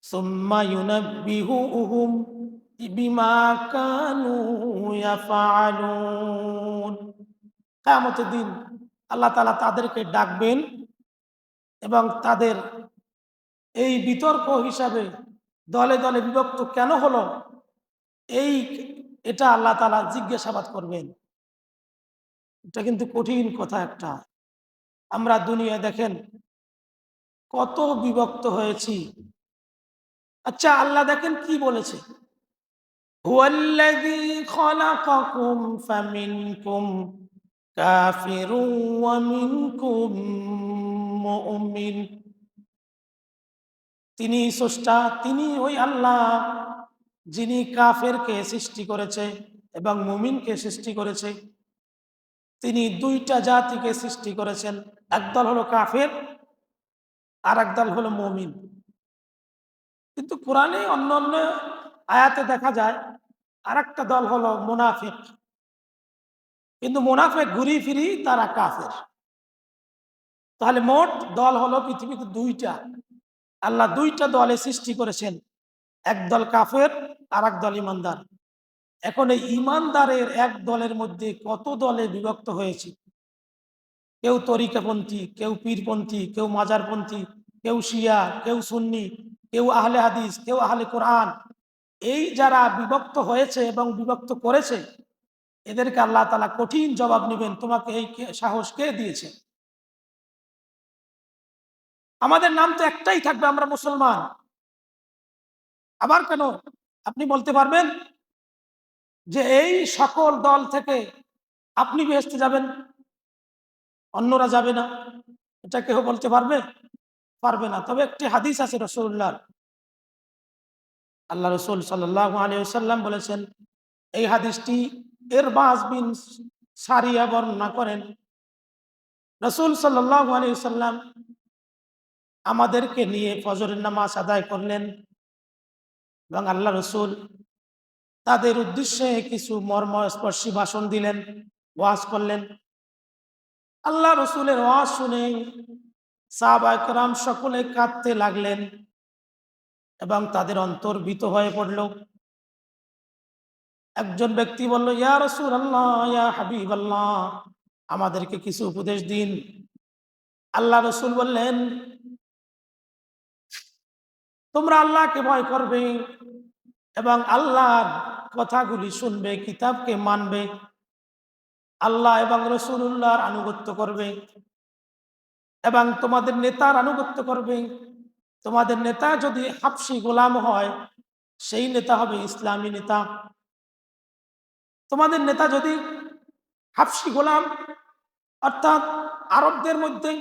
সুম্মা ইউনাব্বিহুহুম বিমা কানু ইয়াফআলুন। কিয়ামতের দিন আল্লাহ তাআলা তাদেরকে ডাকবেন এবং তাদের এই বিতর্ক হিসাবে দলে দলে বিভক্ত কেন হলো, এই এটা আল্লাহ তাআলা জিজ্ঞাসাবাদ করবেন। এটা কিন্তু কঠিন কথা একটা। আমরা দুনিয়ায় দেখেন কত বিভক্ত হয়েছি। আচ্ছা, আল্লাহ দেখেন কি বলেছে, হুয়াল্লাযী খালাকাকুম ফামিনকুম কাফিরুন ওয়া মিনকুম মুমিন। তিনি স্রষ্টা, তিনি ওই আল্লাহ যিনি কাফেরকে সৃষ্টি করেছে এবং মুমিনকে সৃষ্টি করেছে। তিনি দুইটা জাতিকে সৃষ্টি করেছেন, একদল হলো কাফের আর একদল হলো মুমিন। কিন্তু কোরআনে অন্য অন্য আয়াতে দেখা যায় আর একটা দল হলো মুনাফিক, কিন্তু মুনাফিক ঘুরি ফিরি তারা কাফের। তাহলে মোট দল হলো পৃথিবীতে দুইটা। আল্লাহ দুইটা দলে সৃষ্টি করেছেন, একদল কাফের আর এক দল ইমানদার। এখন এই ইমানদারের এক দলের মধ্যে কত দলে বিভক্ত হয়েছে। কেউ তরিকাপন্থী, কেউ পীরপন্থী, কেউ মাজারপন্থী, কেউ শিয়া, কেউ সুন্নি, কেউ আহলে হাদিস, কেউ আহলে কোরআন। এই যারা বিভক্ত হয়েছে এবং বিভক্ত করেছে, এদেরকে আল্লাহ তাআলা কঠিন জবাব নেবেন, তোমাকে এই সাহস কে দিয়েছে? আমাদের নাম তো একটাই থাকবে, আমরা মুসলমান। আবার কেন আপনি বলতে পারবেন যে এই সকল দল থেকে আপনি বেহেশতে যাবেন, অন্যরা যাবে না? এটা কেউ বলতে পারবে? পারবে না। তবে একটি হাদিস আছে রাসূলুল্লাহর, আল্লাহ রসুল সাল্লাল্লাহু আলাইহি ওয়াসাল্লাম বলেছেন, এই হাদিসটি ইরবাজ বিন সারিয়া বর্ণনা করেন। রসুল সাল্লাল্লাহু আলাইহি ওয়াসাল্লাম আমাদেরকে নিয়ে ফজরের নামাজ আদায় করলেন এবং আল্লাহ রসুল তাদের উদ্দেশ্যে কিছু মর্মস্পর্শী ভাষণ দিলেন, ওয়াজ করলেন। আল্লাহ রসুলের ওয়াজ শুনে সাহাবায়ে কেরাম সকলে কাঁদতে লাগলেন এবং তাদের অন্তর ভীত হয়ে পড়ল। একজন ব্যক্তি বলল, ইয়া রাসূলুল্লাহ, ইয়া হাবিবাল্লাহ, আমাদেরকে কিছু উপদেশ দিন। আল্লাহ রসুল বললেন, তোমরা আল্লাহকে ভয় করবে এবং আল্লাহর কথাগুলি শুনবে, কিতাবকে মানবে, আল্লাহ এবং রসুলুল্লাহর আনুগত্য করবে এবং তোমাদের নেতার আনুগত্য করবে। তোমাদের নেতা যদি হাবশী গোলাম হয়, সেই নেতা হবে ইসলামী নেতা। তোমাদের নেতা যদি হাবশী গোলাম, অর্থাৎ আরবদের মধ্যে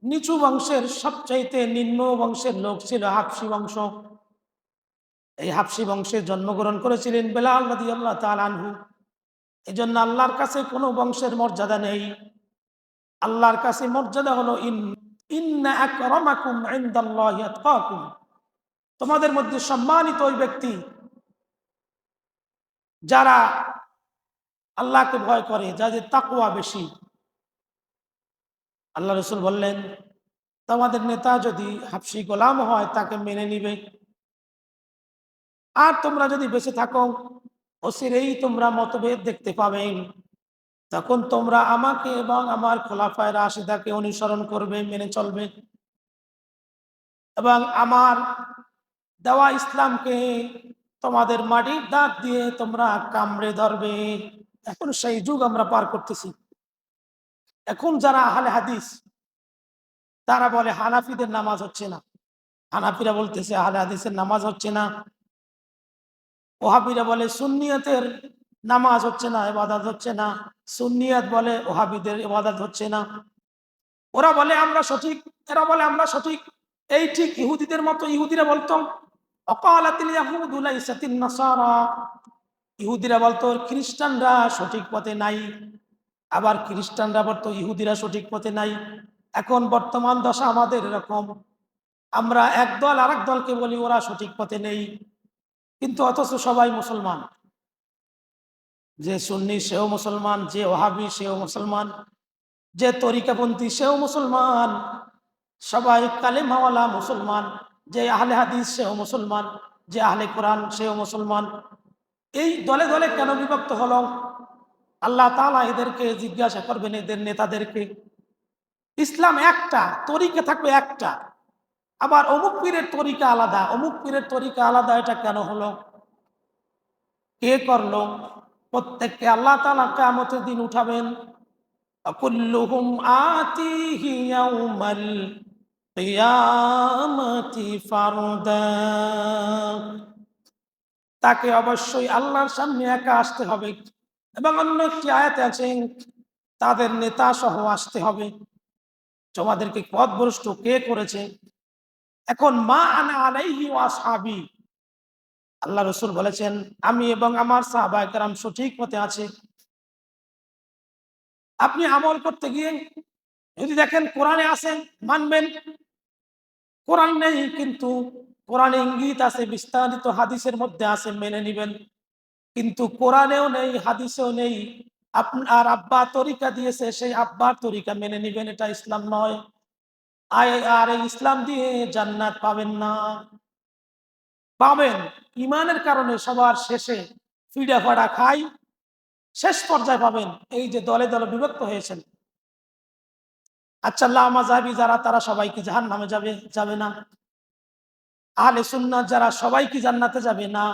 নিচু বংশের সবচাইতে নিম্ন বংশের লোক ছিল হাবশী বংশ। এই হাবশী বংশে জন্মগ্রহণ করেছিলেন বেলাল রাদিয়াল্লাহু তাআলা আনহু। এই জন্য আল্লাহর কাছে কোনো বংশের মর্যাদা নেই। আল্লাহর কাছে মর্যাদা হলো ইন্না আকরামাকুম ইনদাল্লাহি আতকাকুম। তোমাদের মধ্যে সম্মানিত ওই ব্যক্তি যারা আল্লাহকে ভয় করে, যাদের তাকওয়া বেশি। আল্লাহ রসুল বললেন, তোমাদের নেতা যদি হাবশী গোলাম হয় তাকে মেনে নিবে, আর তোমরা যদি বেঁচে থাকো অচিরেই তোমরা মতভেদ দেখতে পাবে। তখন তোমরা আমাকে এবং আমার খোলাফায়ে রাশিদাকে অনুসরণ করবে, মেনে চলবে এবং আমার দেওয়া ইসলামকে তোমাদের মাটির দাঁত দিয়ে তোমরা কামড়ে ধরবে। এখন সেই যুগ আমরা পার করতেছি। এখন যারা আহলে হাদিস, তারা বলে হানাফিদের নামাজ হচ্ছে না। হানাফিরা বলতেছে আহলে হাদিসের নামাজ হচ্ছে না। ওহাবিরা বলে সুন্নিয়তের নামাজ হচ্ছে না, ইবাদত হচ্ছে না। সুন্নিয়ত বলে ওহাবিদের ইবাদত হচ্ছে না। ওরা বলে আমরা সঠিক, এরা বলে আমরা সঠিক। এই ঠিক ইহুদিদের মতো। ইহুদিরা বলতো অকালাতিল ইয়াহুদু লাইসাতিন নাসারা, ইহুদিরা বলতো খ্রিস্টানরা সঠিক পথে নাই, আবার খ্রিস্টানরা বলতো ইহুদিরা সঠিক পথে নাই। এখন বর্তমান দশা আমাদের এরকম, আমরা একদল আরেক দলকে বলি ওরা সঠিক পথে নেই, কিন্তু অথচ সবাই মুসলমান। যে সুন্নি সেও মুসলমান, যে ওহাবি সেও মুসলমান, যে তরিকাপন্থী সেও মুসলমান, সবাই কালেমাওয়ালা মুসলমান। যে আহলে হাদিস সেও মুসলমান, যে আহলে কোরআন সেও মুসলমান। এই দলে দলে কেন বিভক্ত হলো? আল্লাহ তাআলা এদেরকে জিজ্ঞাসা করবেন, এদের নেতাদেরকে। ইসলাম একটা, তরিকা থাকবে একটা, আবার অমুক পীরের তরিকা আলাদা, অমুক পীরের তরিকা আলাদা, এটা কেন হলো? কে করলো? প্রত্যেককে আল্লাহ তাআলা কিয়ামতের দিন উঠাবেন। কুল্লুহুম আতিহি ইয়াউমাল কিয়ামাতি ফারদা। তাকে অবশ্যই আল্লাহর সামনে একা আসতে হবে, এবং অন্য একটি আয়াতে আছে তাদের নেতা সহ আসতে হবে। তোমাদেরকে পথভ্রষ্ট কে করেছে? এখন মা আনা আলাইহি ওয়া আসহাবি, আল্লাহ রসুল বলেছেন আমি এবং আমার সাহাবায়ে কেরাম সঠিক পথে আছে। আপনি আমল করতে গিয়ে যদি দেখেন কোরআনে আছে, মানবেন। কোরআন নেই, কিন্তু কোরআনে ইঙ্গিত আছে, বিস্তারিত হাদিসের মধ্যে আছে, মেনে নিবেন। কিন্তু কোরআনেও নেই, হাদিসেও নেই, আপনার আব্বা তরিকা দিয়েছে, সেই আব্বার তরিকা মেনে নিবেন, এটা ইসলাম নয়। আর এই ইসলাম দিয়ে জান্নাত পাবেন না। পাবেন ইমানের কারণে সবার শেষে ফিডা ফাড়া খাই, শেষ পর্যায়ে পাবেন এই যে দলে দলে বিভক্ত হয়েছেন। আচ্ছা, লামাযাবি যারা, তারা সবাই কি জাহান্নামে যাবে? যাবে না। আহলে সুন্নাত যারা, সবাই কি জান্নাতে যাবে? না।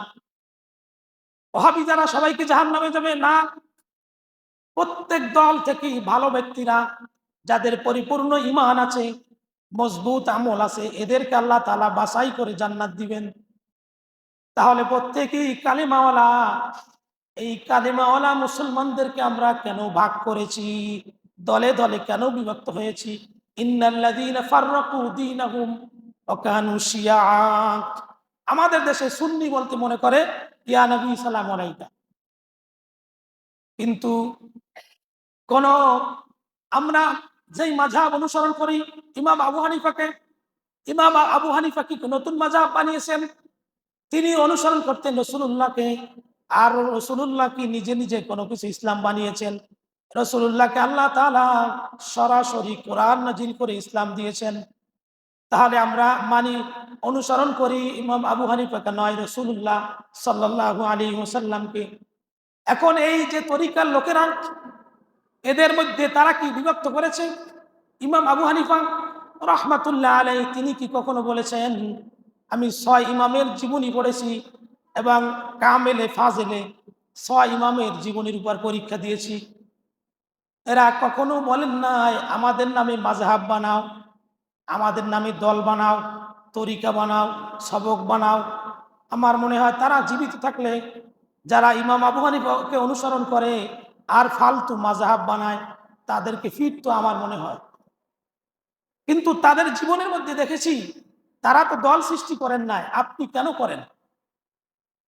ওহাবি যারা, সবাই কি জাহান্নামে যাবে? না। প্রত্যেক দল থেকেই ভালো ব্যক্তিরা, যাদের পরিপূর্ণ ঈমান আছে, মজবুত আমল আছে, এদেরকে আল্লাহ তাআলা বাছাই করে জান্নাত দিবেন। তাহলে প্রত্যেকেই কালিমাওয়ালা। এই কালিমাওয়ালা মুসলমানদেরকে আমরা কেন ভাগ করেছি? দলে দলে কেন বিভক্ত হয়েছি? ইন্নাল্লাযীনা ফাররাকু দীনাহুম ওয়া কানু শিয়া। আমাদের দেশে সুন্নি বলতে মনে করে ইয়া নবী সালাম আলাইকা, কিন্তু কোন আমরা যেই মাযহাব অনুসরণ করি, ইমাম আবু হানিফাকে, ইমাম আবু হানিফা কি নতুন মাযহাব বানিয়েছেন? তিনি অনুসরণ করতেন রাসূলুল্লাহকে। আর রাসূলুল্লাহ কি নিজে নিজে কোনো কিছু ইসলাম বানিয়েছেন? রাসূলুল্লাহকে আল্লাহ তাআলা সরাসরি কোরআন নাজিল করে ইসলাম দিয়েছেন। তাহলে আমরা মানি, অনুসরণ করি ইমাম আবু হানিফাকে নয়, রাসূলুল্লাহ সাল্লাল্লাহু আলাইহি ওয়াসাল্লামকে। এখন এই যে তরিকার লোকেরা, এদের মধ্যে তারা কি বিভক্ত করেছে? ইমাম আবু হানিফা রাহমাতুল্লাহ আলাইহি, তিনি কি কখনো বলেছেন আমি ৬ ইমামের জীবনী পড়েছি এবং কামেলে ফাজেলে ৬ ইমামের জীবনীর উপর পরীক্ষা দিয়েছি? এরা কখনো বলেন নাই আমাদের নামে মাযহাব বানাও, আমাদের নামে দল বানাও, তরিকা বানাও, সবক বানাও। আমার মনে হয় তারা জীবিত থাকলে, যারা ইমাম আবু হানিফাকে অনুসরণ করে আর ফালতু মাযহাব বানায়, তাদেরকে ফিট তো আমার মনে হয়। কিন্তু তাদের জীবনের মধ্যে দেখেছি তারা তো দল সৃষ্টি করেন নাই, আপনি কেন করেন?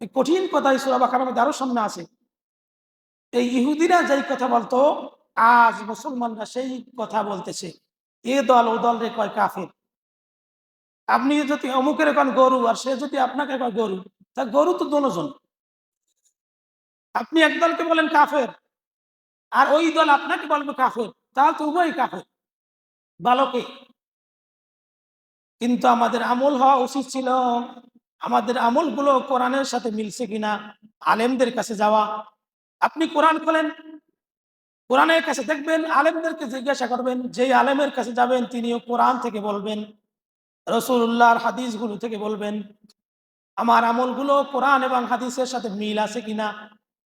এই কঠিন কথা এই সূরা বাকারার মধ্যে আরো সামনে আছে। এই ইহুদিরা যেই কথা বলতো, আজ মুসলমানরা সেই কথা বলতেছে। এ দল ও দল রে কয় কাফের। আপনি যদি অমুকের কন গরু, আর সে যদি আপনাকে কয় গরু, তা গরু তো দোনোজন। আপনি এক দলকে বলেন কাফের, আর ওই দল আপনাকে বলবে কাফের, তাহলে তো উভয়ই কাফের। বালকে। কিন্তু আমাদের আমল হওয়া উচিত ছিল, আমাদের আমলগুলো কোরআনের সাথে মিলছে কিনা, আলেমদের কাছে যাওয়া। আপনি কোরআন খোলেন, কোরআনের কাছে দেখবেন, আলেমদেরকে জিজ্ঞাসা করবেন, যেই আলেমের কাছে যাবেন তিনিও কোরআন থেকে বলবেন, রাসূলুল্লাহর হাদিসগুলো থেকে বলবেন। আমার আমলগুলো কোরআন এবং হাদিসের সাথে মিল আছে কিনা।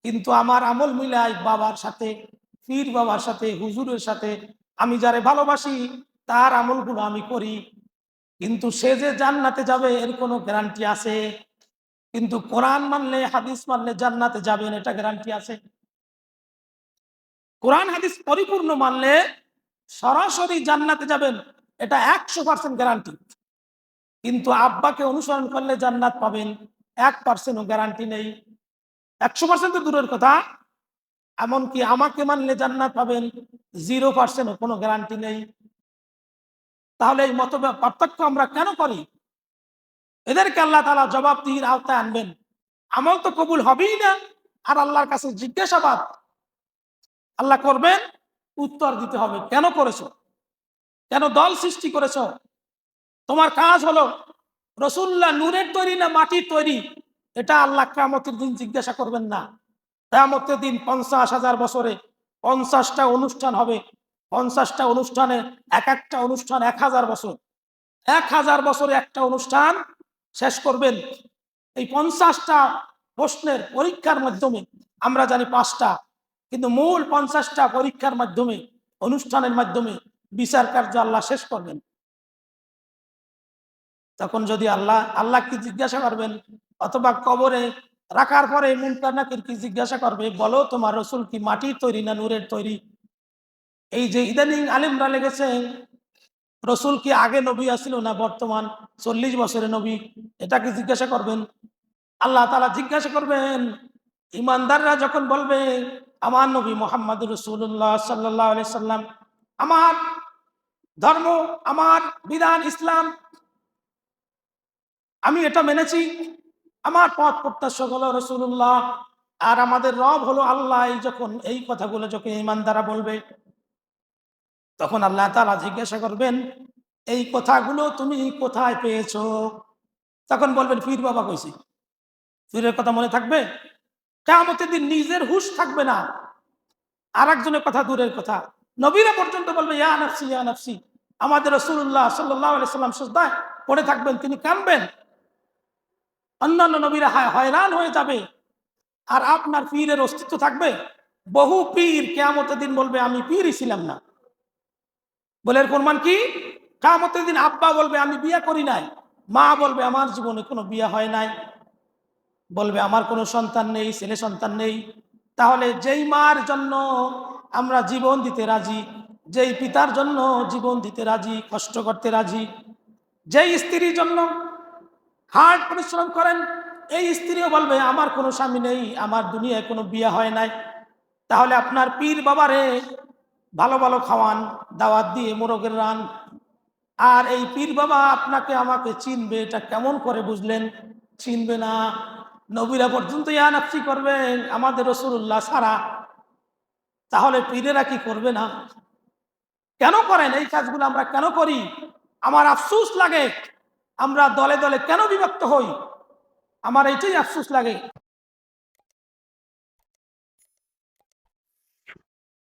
কিন্তু আমার আমল মিলাই বাবার সাথে, পীর বাবার সাথে, হুজুরের সাথে। আমি যারে ভালোবাসি তার আমলগুলো আমি করি, কিন্তু সে যে জান্নাতে যাবে এর কোনো গ্যারান্টি আছে? কিন্তু কোরআন মানলে, হাদিস মানলে জান্নাতে যাবেন, এটা গ্যারান্টি আছে? কোরআন হাদিস পরিপূর্ণ মানলে সরাসরি জান্নাতে যাবেন, এটা 100% গ্যারান্টি। কিন্তু আব্বাকে অনুসরণ করলে জান্নাত পাবেন, 1%ও গ্যারান্টি নেই। 100% তো দূরের কথা, এমনকি আমাকে মানলে জান্নাত পাবেন, 0%ও কোনো গ্যারান্টি নেই। তাহলে এই মত পার্থক্য আমরা কেন করি? এদেরকে আল্লাহ তাআলা জবাবদিহির আওতায় আনবেন। আমল তো কবুল হবেই না, আর আল্লাহর কাছে জিজ্ঞাসাবাদ আল্লাহ করবেন, উত্তর দিতে হবে কেন করেছো, কেন দল সৃষ্টি করেছো। তোমার কাজ হলো রসুল্লাহ নূরের তৈরি না মাটির তৈরি, এটা আল্লাহ কিয়ামতের দিন জিজ্ঞাসা করবেন না। কিয়ামতের দিন 50,000 বছরে 50টা অনুষ্ঠান হবে। 50টা অনুষ্ঠানে এক একটা অনুষ্ঠান 1000 বছর। 1000 বছরে একটা অনুষ্ঠান শেষ করবেন। এই 50টা প্রশ্নের পরীক্ষার মাধ্যমে, আমরা জানি 5টা, কিন্তু মূল 50টা পরীক্ষার মাধ্যমে, অনুষ্ঠানের মাধ্যমে বিচার কার্য আল্লাহ শেষ করবেন। তখন যদি আল্লাহ কি জিজ্ঞাসা করবেন, অথবা কবরে রাখার পরে মুনকার নাকির কি জিজ্ঞাসা করবে, বলো তোমার রসুল কি মাটির তৈরি না নূরের তৈরি? এই যে ইদানিং আলেমরা লেগেছে রসুল কি আগে নবী আসছিল না বর্তমান 40 বছরে নবী, এটা কি জিজ্ঞাসা করবেন? আল্লাহ তাআলা জিজ্ঞাসা করবেন। ইমানদাররা যখন বলবে আমার নবী মোহাম্মদ রসুল্লাহ সাল্লাল্লাহু আলাইহি সাল্লাম, আমার ধর্ম, আমার বিধান ইসলাম, আমি এটা মেনেছি, আমার পথ প্রত্যাশক হলো রসুল্লাহ, আর আমাদের রব হলো আল্লাহ, যখন এই কথাগুলো যখন ইমানদাররা বলবে, তখন আল্লাহ তাআলা জিজ্ঞাসা করবেন এই কথাগুলো তুমি কোথায় পেয়েছো? তখন বলবেন পীর বাবা কইছি। পীরের কথা মনে থাকবে? কিয়ামতের দিন নিজের হুঁশ থাকবে না, আর একজনের কথা দূরের কথা। নবীরা পর্যন্ত বলবে ইয়া নাফসি ইয়া নাফসি। আমাদের রাসূলুল্লাহ সাল্লাল্লাহু আলাইহি সাল্লাম সিজদায় পড়ে থাকবেন, তিনি কাঁদবেন। অন্যান্য নবীরা হয়রান হয়ে যাবে, আর আপনার পীরের অস্তিত্ব থাকবে? বহু পীর কিয়ামতের দিন বলবে আমি পীরই ছিলাম না। বলে প্রমাণ কি? কিয়ামতের দিন আব্বা বলবে আমি বিয়ে করি নাই, মা বলবে আমার জীবনে কোনো বিয়ে হয় নাই, বলবে আমার কোনো সন্তান নেই, ছেলে সন্তান নেই। তাহলে যেই মার জন্য আমরা জীবন দিতে রাজি, যেই পিতার জন্য জীবন দিতে রাজি, কষ্ট করতে রাজি, যেই স্ত্রীর জন্য হার্ড পরিশ্রম করেন, এই স্ত্রীও বলবে আমার কোনো স্বামী নেই, আমার দুনিয়ায় কোনো বিয়ে হয় নাই। তাহলে আপনার পীর বাবারে ভালো ভালো খাওয়ান, দাওয়াত দিয়ে মোরগের রান, আর এই পীর বাবা আপনাকে আমাকে চিনবে, এটা কেমন করে বুঝলেন? চিনবে না। নবীরা পর্যন্ত ইয়া নাফসি করবেন আমাদের রাসূলুল্লাহ ছাড়া, তাহলে পীরেরা কি করবে না? কেন করেন এই কাজগুলো? আমরা কেন করি? আমার আফসোস লাগে, আমরা দলে দলে কেন বিভক্ত হই? আমার এটাই আফসোস লাগে।